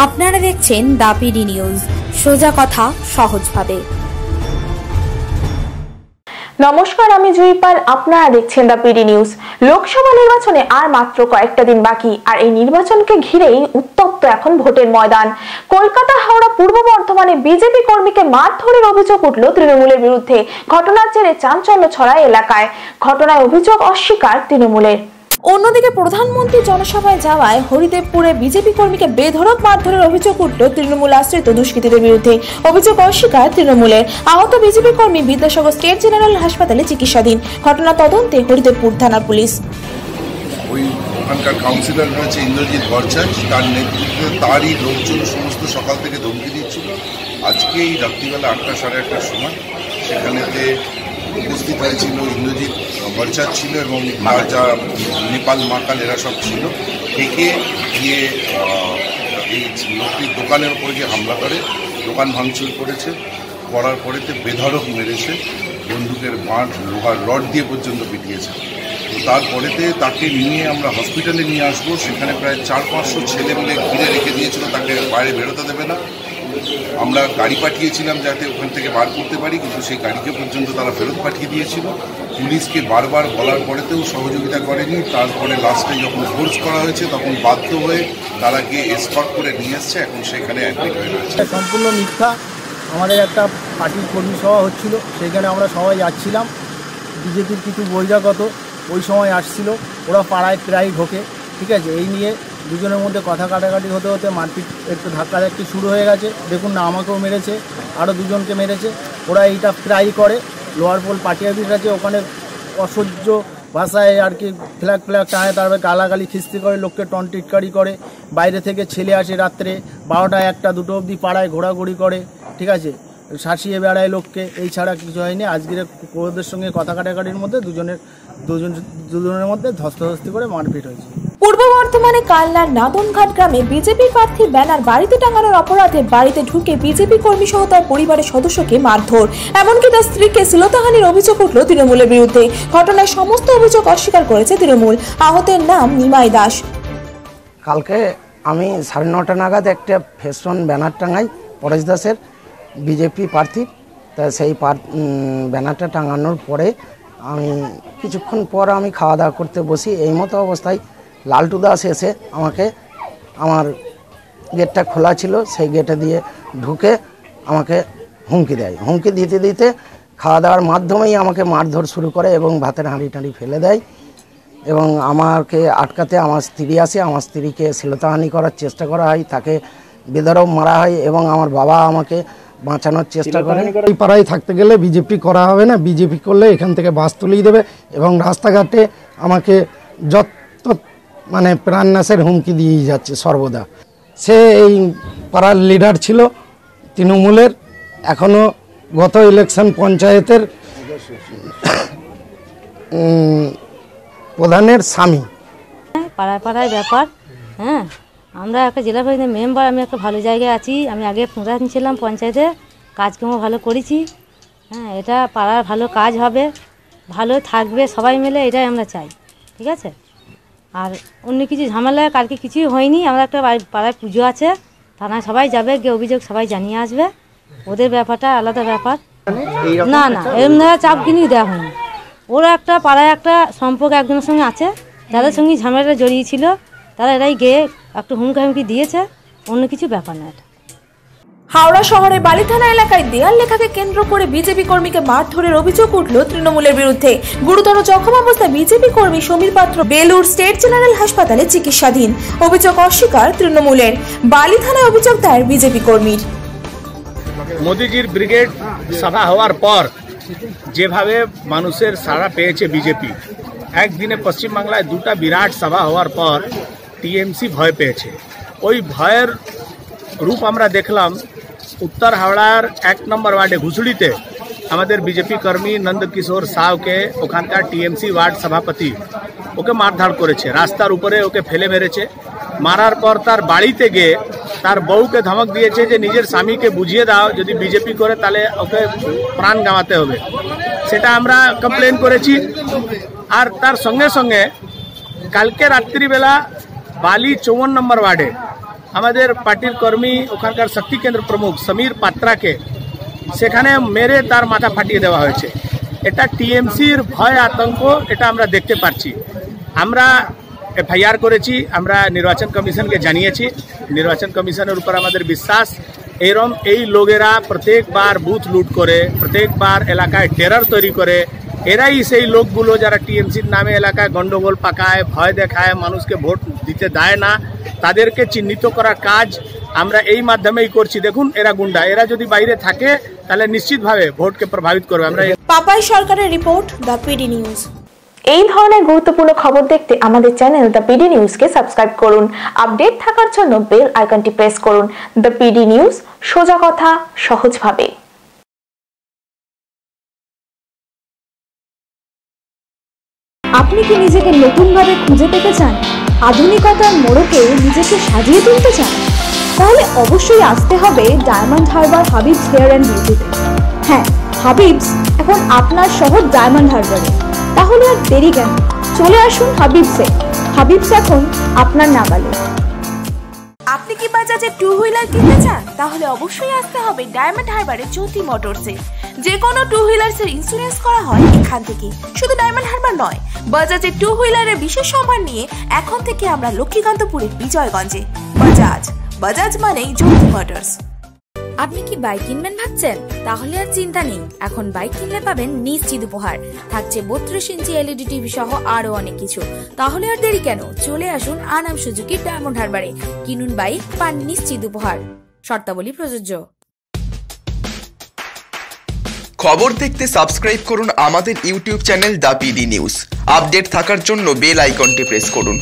আপনারা দেখছেন দা PD news, সোজা কথা সহজভাবে। নমস্কার, আমি জুইপাল। আপনারা দেখছেন দা পিডি নিউজ। লোকসভা নির্বাচনে আর মাত্র কয়েকটা দিন বাকি, আর এই নির্বাচনকে ঘিরেই উত্তপ্ত এখন ভোটের ময়দান। কলকাতা, হাওড়া, পূর্ব বর্ধমানে বিজেপি কর্মীকে মারধরের অভিযোগ উঠল তৃণমূলের বিরুদ্ধে। ঘটনার জেরে চাঞ্চল্য ছড়ায় এলাকায়। ঘটনায় অভিযোগ অস্বীকার তৃণমূলের। অন্যদিকে প্রধানমন্ত্রী জনসভায় যাওয়ায় হরিদেবপুরে বিজেপি কর্মীকে বেধড়ক মারধরের অভিযোগ উঠল তৃণমূল আশ্রিত দুষ্কৃতীদের বিরুদ্ধে। অভিযোগ অস্বীকার তৃণমূলের। আহত বিজেপি কর্মী বিদ্যাসাগর স্টেট জেনারেল হাসপাতালে চিকিৎসাধীন। ঘটনা তদন্তে হরিদেবপুর থানা পুলিশ। ওই ওখানকার কাউন্সিলর রয়েছে ইন্দ্রজিৎ ভট্টাচার্য, তার নেতৃত্বে তারই লোকজন সমস্ত সকাল থেকে ধমকি দিচ্ছিল। আজকে এই রাত্রিবেলা 8টা সাড়ে 8টার সময় সেখানেতে উপস্থিত হয়েছিল ইন্দ্রজিৎ ভট্টাচার্য ছিল এবং তার যা নেপাল মাকাল এরা সব ছিল। থেকে গিয়ে এই লোকটির দোকানের উপরে গিয়ে হামলা করে, দোকান ভাঙচুর করেছে। করার পরেতে বেধড়ক মেরেছে, বন্দুকের বাঁট, লোহার রড দিয়ে পর্যন্ত পিটিয়েছে। তো তারপরেতে তাকে নিয়ে আমরা হসপিটালে নিয়ে আসবো। সেখানে প্রায় 400-500 ছেলে মিলে ঘিরে রেখে দিয়েছিল, তাকে বাইরে বেরোতে দেবে না। আমরা গাড়ি পাঠিয়েছিলাম যাতে ওখান থেকে বার করতে পারি, কিন্তু সেই গাড়িকে পর্যন্ত তারা ফেরত পাঠিয়ে দিয়েছিল। পুলিশকে বারবার বলার পরেতেও সহযোগিতা করেনি। তারপরে লাস্টে যখন ফোর্স করা হয়েছে তখন বাধ্য হয়ে তারা গিয়ে এসকর্ট করে নিয়ে এসছে। এখন সেখানে অ্যাডমিট হয়ে রয়েছে। সম্পূর্ণ মিথ্যা। আমাদের একটা পার্টির কর্মী সভা হচ্ছিল, সেখানে আমরা সবাই যাচ্ছিলাম। বিজেপির কিছু বহিরাগত ওই সময় আসছিল, ওরা পাড়ায় প্রায় ঢোকে, ঠিক আছে। এই নিয়ে দুজনের মধ্যে কথা কাটাকাটি হতে হতে মারপিট, একটু ধাক্কাধাক্কি শুরু হয়ে গেছে। দেখুন না, আমাকেও মেরেছে, আরও দুজনকে মেরেছে। ওরা এইটা প্রায় করে। লোয়ার পোল পার্টি অফিস আছে, ওখানে অসহ্য ভাষায় আর কি ফ্ল্যাগ টাঙায়, তারপরে গালাগালি খিস্তি করে, লোককে টনটিটকারি করে। বাইরে থেকে ছেলে আসে রাত্রে 12টা 1টা 2টো অবধি পাড়ায় ঘোরাঘুরি করে, ঠিক আছে, শাসিয়ে বেড়ায় লোককে। এই ছাড়া কিছু হয়নি। আজকের ওদের সঙ্গে কথা কাটাকাটির মধ্যে দুজনের মধ্যে ধস্তাধস্তি করে মারপিট হয়েছে। পূর্ব বর্ধমানে কালনার নাদনঘাট গ্রামে বিজেপি প্রার্থী ব্যানার বাড়িতে টাঙানোর অপরাধে বাড়িতে ঢুকে বিজেপি কর্মী সহ তার পরিবারের সদস্যকে মারধর, এমনকি তার স্ত্রীকে শ্লীলতাহানির অভিযোগ উঠল তৃণমূলের বিরুদ্ধে। ঘটনায় সমস্ত অভিযোগ অস্বীকার করেছে তৃণমূল। আহতের নাম নিমাই দাস। কালকে আমি 9:30 নাগাদ একটা ফ্যাশন ব্যানার টাঙাই পরেশ দাসের, বিজেপি প্রার্থী। তা সেই ব্যানারটা টাঙানোর পরে আমি কিছুক্ষণ পর আমি খাওয়া দাওয়া করতে বসি। এই মতো অবস্থায় লালটু দাস এসে আমাকে, আমার গেটটা খোলা ছিল, সেই গেটে দিয়ে ঢুকে আমাকে হুমকি দেয়। হুমকি দিতে দিতে খাওয়া দাওয়ার মাধ্যমেই আমাকে মারধর শুরু করে এবং ভাতের হাঁড়ি টাঁড়ি ফেলে দেয়। এবং আমাকে আটকাতে আমার স্ত্রী আসে, আমার স্ত্রীকে শ্লীলতাহানি করার চেষ্টা করা হয়, তাকে বেধড়ক মারা হয় এবং আমার বাবা আমাকে বাঁচানোর চেষ্টা করে। এই পাড়ায় থাকতে গেলে বিজেপি করা হবে না, বিজেপি করলে এখান থেকে বাস তুলিয়ে দেবে এবং রাস্তাঘাটে আমাকে যত প্রাণনাশের হুমকি দিয়েই যাচ্ছে সর্বদা। সে এই পাড়ার লিডার ছিল তৃণমূলের, এখনও গত ইলেকশন পঞ্চায়েতের প্রধানের স্বামী। পাড়ায় ব্যাপার। হ্যাঁ, আমরা একটা জেলা পরিষদের মেম্বার, আমি একটা ভালো জায়গায় আছি। আমি আগে প্রধান ছিলাম পঞ্চায়েতে, কাজকর্ম ভালো করেছি। হ্যাঁ, এটা পাড়ার ভালো কাজ হবে, ভালো থাকবে সবাই মিলে, এটাই আমরা চাই, ঠিক আছে। আর অন্য কিছু ঝামেলা কালকে কিছুই হয়নি। আমরা একটা পাড়ায় পুজো আছে, থানায় সবাই যাবে, গিয়ে অভিযোগ সবাই জানিয়ে আসবে। ওদের ব্যাপারটা আলাদা ব্যাপার। না এরকম ধরা চাপ কিনেই দেওয়া হয়নি। ওরা একটা পাড়ায় একটা সম্পর্ক একজনের সঙ্গে আছে, যাদের সঙ্গে ঝামেলাটা জড়িয়ে ছিল, তারা এরাই গিয়ে একটু হুমকি দিয়েছে, অন্য কিছু ব্যাপার না এটা। হাওড়া শহরের বালি থানা এলাকায় দেয়াল লেখাকে কেন্দ্র করে বিজেপি কর্মীকে মারধরের অভিযোগ উঠল তৃণমূলের বিরুদ্ধে। গুরুতর জখম অবস্থায় বিজেপি কর্মী সমীর পাত্র বেলুর স্টেট জেনারেল হাসপাতালে চিকিৎসাধীন। অভিযোগ অস্বীকার তৃণমূলের। বালি থানায় অভিযোগ দায়ের বিজেপি কর্মীর। মোদিজির ব্রিগেড সভা হওয়ার পর যেভাবে মানুষের সাড়া পেয়েছে বিজেপি, একদিনে পশ্চিমবাংলায় 2টা বিরাট সভা হওয়ার পর টিএমসি ভয় পেয়েছে। ওই ভয়ের রূপ আমরা দেখলাম উত্তর হাওড়ার 1 নম্বর ওয়ার্ডে ঘুষড়িতে আমাদের বিজেপি কর্মী নন্দকিশোর সাউকে ওখানকার টিএমসি ওয়ার্ড সভাপতি ওকে মারধর করেছে, রাস্তার উপরে ওকে ফেলে মেরেছে। মারার পর তার বাড়িতে গিয়ে তার বউকে ধমক দিয়েছে যে নিজের স্বামীকে বুঝিয়ে দাও, যদি বিজেপি করে তাহলে ওকে প্রাণ গাঁওয়াতে হবে। সেটা আমরা কমপ্লেন করেছি। আর তার সঙ্গে সঙ্গে কালকে রাত্রিবেলা বালি 54 নম্বর ওয়ার্ডে আমাদের পার্টির কর্মী ওখানকার শক্তি কেন্দ্র প্রমুখ সমীর পাত্রাকে সেখানে মেরে তার মাথা ফাটিয়ে দেওয়া হয়েছে। এটা টিএমসির ভয় আতঙ্ক, এটা আমরা দেখতে পাচ্ছি। আমরা এফআইআর করেছি, আমরা নির্বাচন কমিশনকে জানিয়েছি। নির্বাচন কমিশনের উপর আমাদের বিশ্বাস। এরম এই লোকেরা প্রত্যেকবার বুথ লুট করে, প্রত্যেকবার এলাকায় টেরর তৈরি করে। এরাই সেই লোকগুলো যারা টিএমসির নামে এলাকায় গন্ডগোল পাকায়, ভয় দেখায়, মানুষকে ভোট দিতে দেয় না, তাদেরকে চিহ্নিত করার কাজ আমরা এই মাধ্যমেই করছি। দেখুন এরা গুন্ডা, এরা যদি বাইরে থাকে তাহলে নিশ্চিতভাবে ভোটকে প্রভাবিত করবে। আমরা পাপাই সরকারের রিপোর্ট, দ্য পিডি নিউজ। এই ধরনের গুরুত্বপূর্ণ খবর দেখতে আমাদের চ্যানেল দ্য পিডি নিউজকে সাবস্ক্রাইব করুন। আপডেট থাকার জন্য বেল আইকনটি প্রেস করুন। দ্য পিডি নিউজ, সোজা কথা সহজভাবে। আপনি কি নিজেকে নতুনভাবে খুঁজে পেতে চান? আধুনিকতার মোড়কে নিজেকে সাজিয়ে তুলতে চান? তাহলে অবশ্যই আসতে হবে ডায়মন্ড হারবার হাবিবস হেয়ার অ্যান্ড বিউটিতে। হ্যাঁ, হাবিবস এখন আপনার শহর ডায়মন্ড হারবারে। তাহলে আর দেরি কেন, চলে আসুন হাবিবসে। হাবিবস এখন আপনার নাগালে। আপনি কি বাজাজে টু হুইলার কিনতে চান? তাহলে অবশ্যই আসতে হবে ডায়মন্ড হারবারে জ্যোতি মোটরসে। যে কোনো টু হুইলার্সের ইন্স্যুরেন্স করা হয় এখান থেকে। শুধু ডায়মন্ড হারবার নয়, বাজাজে টু হুইলারের বিশেষ সম্ভার নিয়ে এখন থেকে আমরা লক্ষ্মীকান্তপুরের বিজয়গঞ্জে। বাজাজ মানেই জ্যোতি মোটরস। আপনি কি বাইক কিনবেন ভাবছেন? তাহলে আর চিন্তা নেই, এখন বাইক কিনলে পাবেন নিশ্চিত উপহার। থাকছে 32 ইঞ্চি এলইডি টিভি সহ আরো অনেক কিছু। তাহলে আর দেরি কেন, চলে আসুন আনাম সুজুকি ডায়মন্ড হারবারে। কিনুন বাইক, পান নিশ্চিত উপহার। শর্তাবলী প্রযোজ্য। খবর দেখতে সাবস্ক্রাইব করুন আমাদের YouTube channel the PD news. Update থাকার জন্য বেল আইকনটি প্রেস করুন।